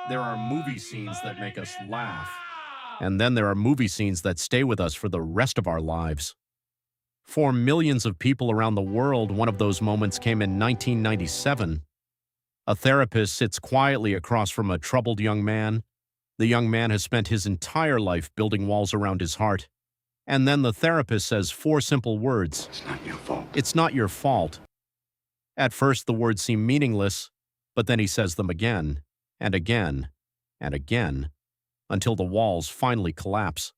There are movie scenes that make us laugh. And then there are movie scenes that stay with us for the rest of our lives. For millions of people around the world, one of those moments came in 1997. A therapist sits quietly across from a troubled young man. The young man has spent his entire life building walls around his heart. And then the therapist says four simple words. It's not your fault. It's not your fault. At first, the words seem meaningless, but then he says them again, and again, and again, until the walls finally collapse.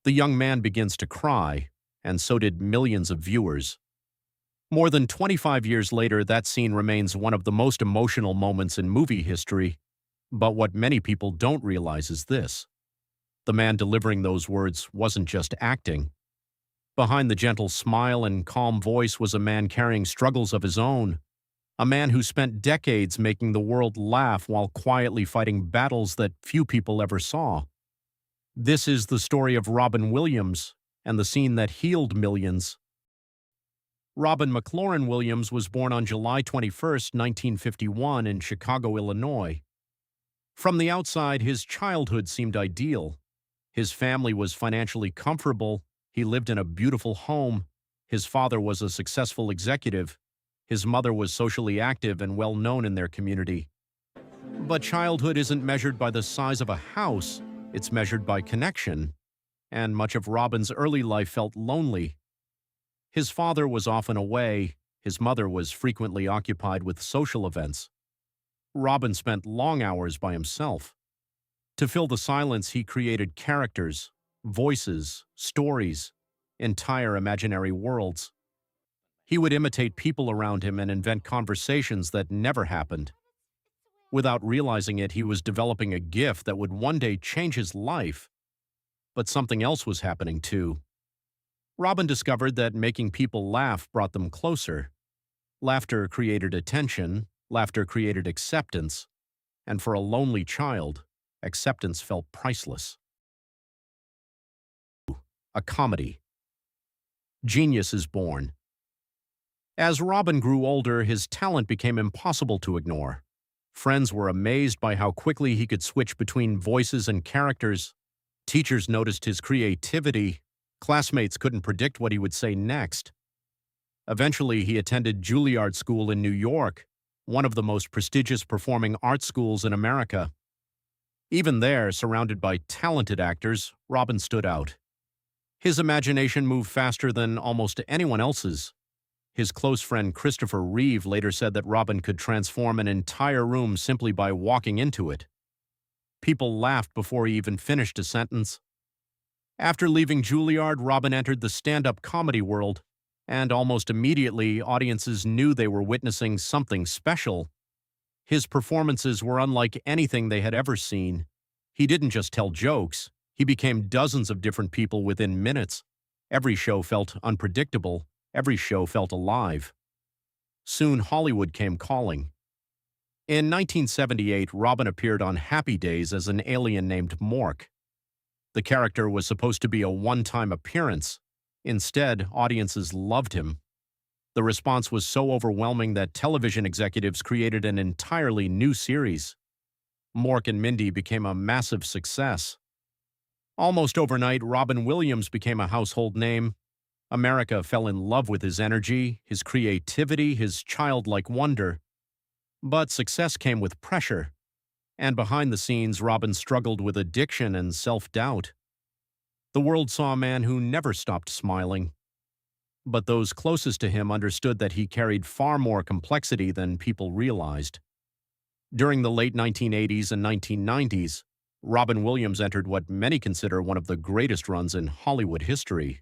The young man begins to cry, and so did millions of viewers. More than 25 years later, that scene remains one of the most emotional moments in movie history. But what many people don't realize is this. The man delivering those words wasn't just acting. Behind the gentle smile and calm voice was a man carrying struggles of his own, a man who spent decades making the world laugh while quietly fighting battles that few people ever saw. This is the story of Robin Williams and the scene that healed millions. Robin McLaurin Williams was born on July 21, 1951 in Chicago, Illinois. From the outside, his childhood seemed ideal. His family was financially comfortable. He lived in a beautiful home. His father was a successful executive. His mother was socially active and well known in their community. But childhood isn't measured by the size of a house, it's measured by connection. And much of Robin's early life felt lonely. His father was often away. His mother was frequently occupied with social events. Robin spent long hours by himself. To fill the silence, he created characters, voices, stories, entire imaginary worlds. He would imitate people around him and invent conversations that never happened. Without realizing it, he was developing a gift that would one day change his life. But something else was happening too. Robin discovered that making people laugh brought them closer. Laughter created attention, laughter created acceptance, and for a lonely child, acceptance felt priceless. A comedy. Genius is born. As Robin grew older, his talent became impossible to ignore. Friends were amazed by how quickly he could switch between voices and characters. Teachers noticed his creativity. Classmates couldn't predict what he would say next. Eventually, he attended Juilliard School in New York, one of the most prestigious performing arts schools in America. Even there, surrounded by talented actors, Robin stood out. His imagination moved faster than almost anyone else's. His close friend Christopher Reeve later said that Robin could transform an entire room simply by walking into it. People laughed before he even finished a sentence. After leaving Juilliard, Robin entered the stand-up comedy world, and almost immediately, audiences knew they were witnessing something special. His performances were unlike anything they had ever seen. He didn't just tell jokes. He became dozens of different people within minutes. Every show felt unpredictable. Every show felt alive. Soon, Hollywood came calling. In 1978, Robin appeared on Happy Days as an alien named Mork. The character was supposed to be a one-time appearance. Instead, audiences loved him. The response was so overwhelming that television executives created an entirely new series. Mork and Mindy became a massive success. Almost overnight, Robin Williams became a household name. America fell in love with his energy, his creativity, his childlike wonder. But success came with pressure. And behind the scenes, Robin struggled with addiction and self-doubt. The world saw a man who never stopped smiling. But those closest to him understood that he carried far more complexity than people realized. During the late 1980s and 1990s, Robin Williams entered what many consider one of the greatest runs in Hollywood history.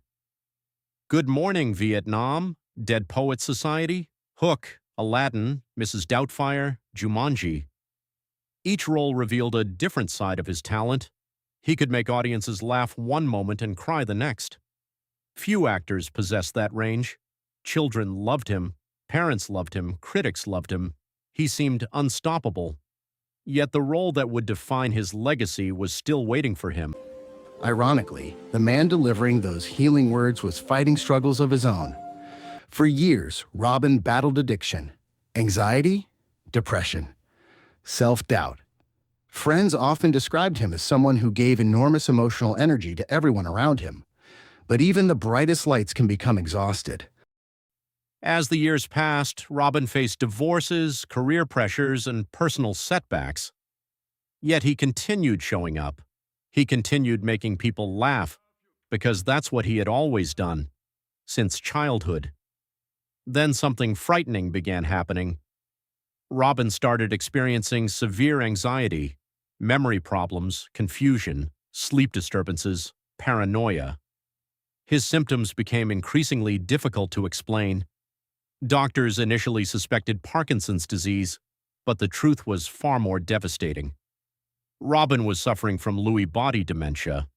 Good Morning, Vietnam, Dead Poets Society, Hook, Aladdin, Mrs. Doubtfire, Jumanji. Each role revealed a different side of his talent. He could make audiences laugh one moment and cry the next. Few actors possessed that range. Children loved him, parents loved him, critics loved him. He seemed unstoppable. Yet the role that would define his legacy was still waiting for him. Ironically, the man delivering those healing words was fighting struggles of his own. For years, Robin battled addiction, anxiety, depression, self-doubt. Friends often described him as someone who gave enormous emotional energy to everyone around him. But even the brightest lights can become exhausted. As the years passed, Robin faced divorces, career pressures, and personal setbacks. Yet he continued showing up. He continued making people laugh, because that's what he had always done, since childhood. Then something frightening began happening. Robin started experiencing severe anxiety, memory problems, confusion, sleep disturbances, paranoia. His symptoms became increasingly difficult to explain. Doctors initially suspected Parkinson's disease, but the truth was far more devastating. Robin was suffering from Lewy body dementia,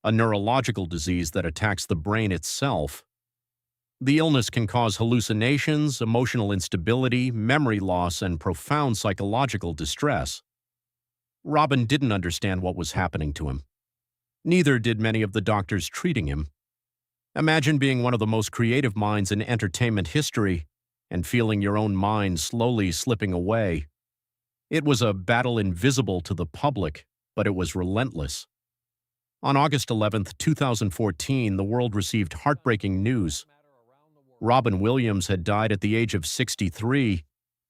a neurological disease that attacks the brain itself. The illness can cause hallucinations, emotional instability, memory loss, and profound psychological distress. Robin didn't understand what was happening to him. Neither did many of the doctors treating him. Imagine being one of the most creative minds in entertainment history and feeling your own mind slowly slipping away. It was a battle invisible to the public, but it was relentless. On August 11, 2014, the world received heartbreaking news. Robin Williams had died at the age of 63.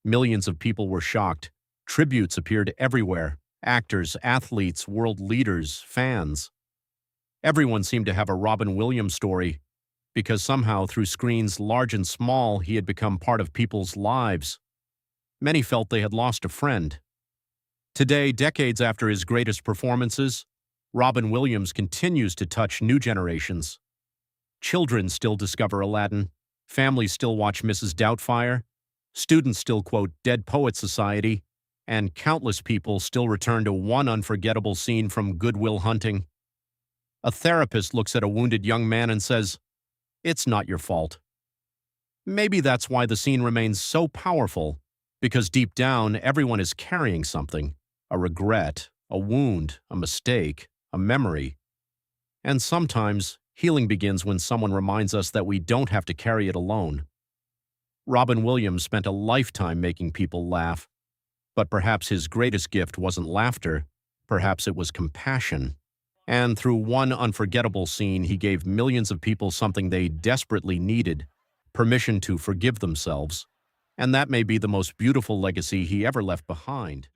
Millions of people were shocked. Tributes appeared everywhere. Actors, athletes, world leaders, fans. Everyone seemed to have a Robin Williams story, because somehow through screens large and small, he had become part of people's lives. Many felt they had lost a friend. Today, decades after his greatest performances, Robin Williams continues to touch new generations. Children still discover Aladdin. Families still watch Mrs. Doubtfire. Students still quote Dead Poets Society. And countless people still return to one unforgettable scene from Good Will Hunting. A therapist looks at a wounded young man and says, "It's not your fault." Maybe that's why the scene remains so powerful, because deep down, everyone is carrying something, a regret, a wound, a mistake, a memory. And sometimes, healing begins when someone reminds us that we don't have to carry it alone. Robin Williams spent a lifetime making people laugh, but perhaps his greatest gift wasn't laughter, perhaps it was compassion. And through one unforgettable scene, he gave millions of people something they desperately needed, permission to forgive themselves. And that may be the most beautiful legacy he ever left behind.